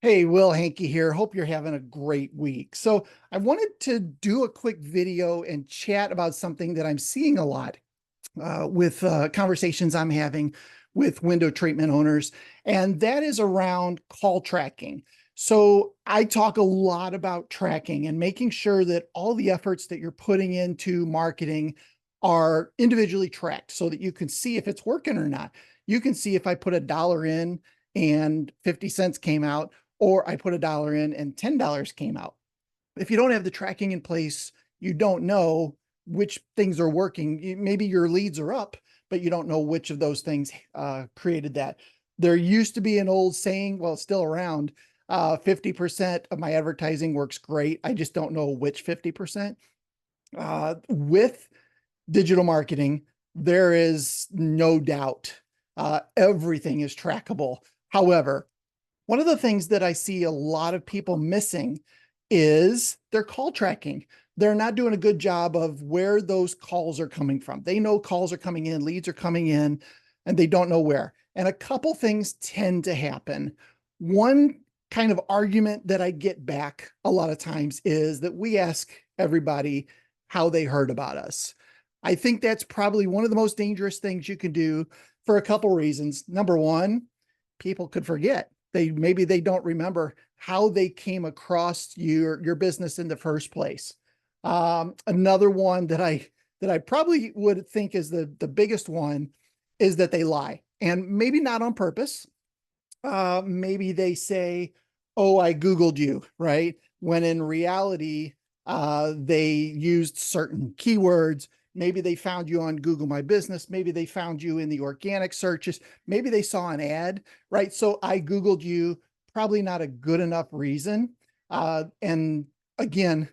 Hey, Will Hankey here. Hope you're having a great week. So I wanted to do a quick video and chat about something that I'm seeing a lot with conversations I'm having with window treatment owners, and that is around call tracking. So I talk a lot about tracking and making sure that all the efforts that you're putting into marketing are individually tracked so that you can see if it's working or not. You can see if I put $1 in and 50 cents came out, or I put $1 in and $10 came out. If you don't have the tracking in place, you don't know which things are working. Maybe your leads are up, but you don't know which of those things created that. There used to be an old saying, well, it's still around, 50% of my advertising works great. I just don't know which 50%. With digital marketing, there is no doubt everything is trackable. However, one of the things that I see a lot of people missing is their call tracking. They're not doing a good job of where those calls are coming from. They know calls are coming in, leads are coming in, and they don't know where. And a couple things tend to happen. One kind of argument that I get back a lot of times is that we ask everybody how they heard about us. I think that's probably one of the most dangerous things you can do for a couple reasons. Number one, people could forget. Maybe they don't remember how they came across your business in the first place. Another one that I probably would think is the biggest one is that they lie, and maybe not on purpose. Maybe they say, "Oh, I Googled you," right? When in reality, they used certain keywords. Maybe they found you on Google My Business. Maybe they found you in the organic searches. Maybe they saw an ad, right? So I Googled you, probably not a good enough reason. And again,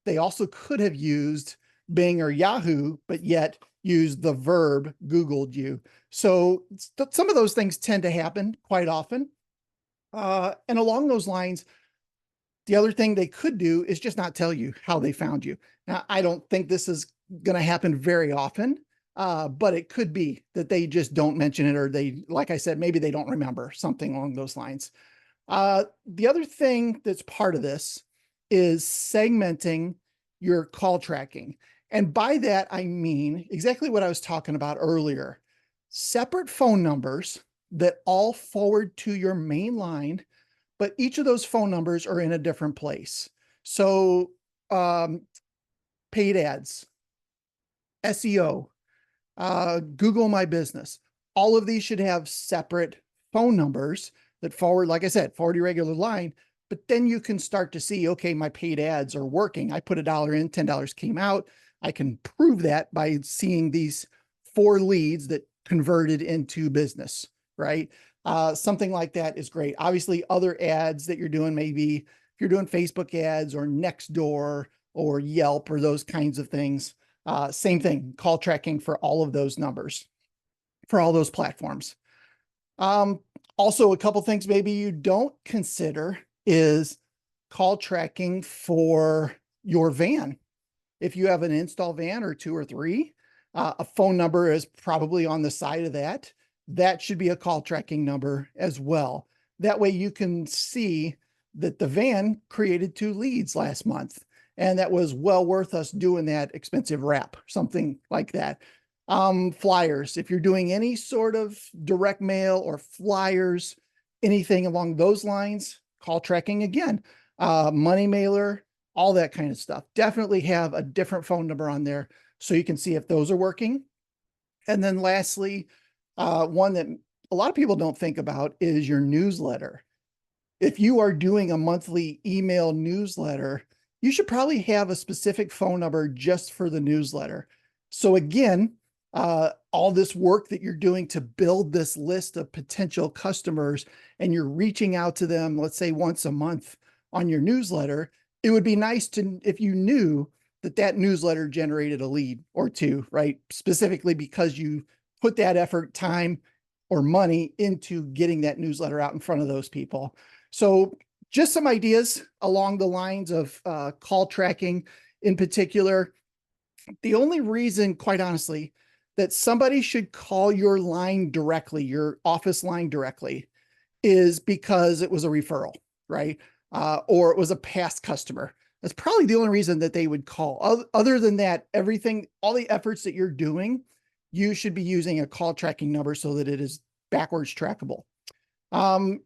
they also could have used Bing or Yahoo, but yet used the verb Googled you. So some of those things tend to happen quite often. And along those lines, the other thing they could do is just not tell you how they found you. Now, I don't think this is going to happen very often, but it could be that they just don't mention it, or they, like I said, maybe they don't remember, something along those lines. The other thing that's part of this is segmenting your call tracking. And by that, I mean exactly what I was talking about earlier. Separate phone numbers that all forward to your main line, but each of those phone numbers are in a different place. So um, paid ads, SEO, Google My Business, all of these should have separate phone numbers that forward, like I said, forward your regular line. But then you can start to see, okay, my paid ads are working. I put $1 in, $10 came out. I can prove that by seeing these 4 leads that converted into business, right? Something like that is great. Obviously, other ads that you're doing, maybe if you're doing Facebook ads or Nextdoor or Yelp or those kinds of things, same thing, call tracking for all of those numbers, for all those platforms. Um, Also, a couple things maybe you don't consider is call tracking for your van. If you have an install van or 2 or 3, a phone number is probably on the side of that. That should be a call tracking number as well. That way you can see that the van created 2 leads last month, and that was well worth us doing that expensive wrap, something like that. Flyers, if you're doing any sort of direct mail or flyers, anything along those lines, call tracking again. Money mailer, all that kind of stuff. Definitely have a different phone number on there so you can see if those are working. And then lastly, one that a lot of people don't think about is your newsletter. If you are doing a monthly email newsletter, you should probably have a specific phone number just for the newsletter. So again, all this work that you're doing to build this list of potential customers, and you're reaching out to them, let's say once a month on your newsletter, it would be nice to, if you knew that that newsletter generated a lead or 2, right? Specifically because you put that effort, time, or money into getting that newsletter out in front of those people. So just some ideas along the lines of call tracking in particular. The only reason, quite honestly, that somebody should call your line directly, your office line directly, is because it was a referral. right? Or it was a past customer. That's probably the only reason that they would call. Other than that, everything, all the efforts that you're doing, you should be using a call tracking number so that it is backwards trackable. I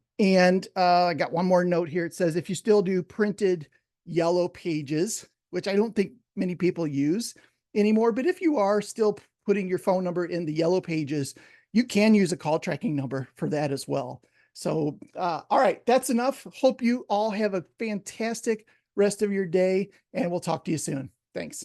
got one more note here. It says, if you still do printed yellow pages, which I don't think many people use anymore, but if you are still putting your phone number in the yellow pages, you can use a call tracking number for that as well. So, all right, that's enough. Hope you all have a fantastic rest of your day, and we'll talk to you soon. Thanks.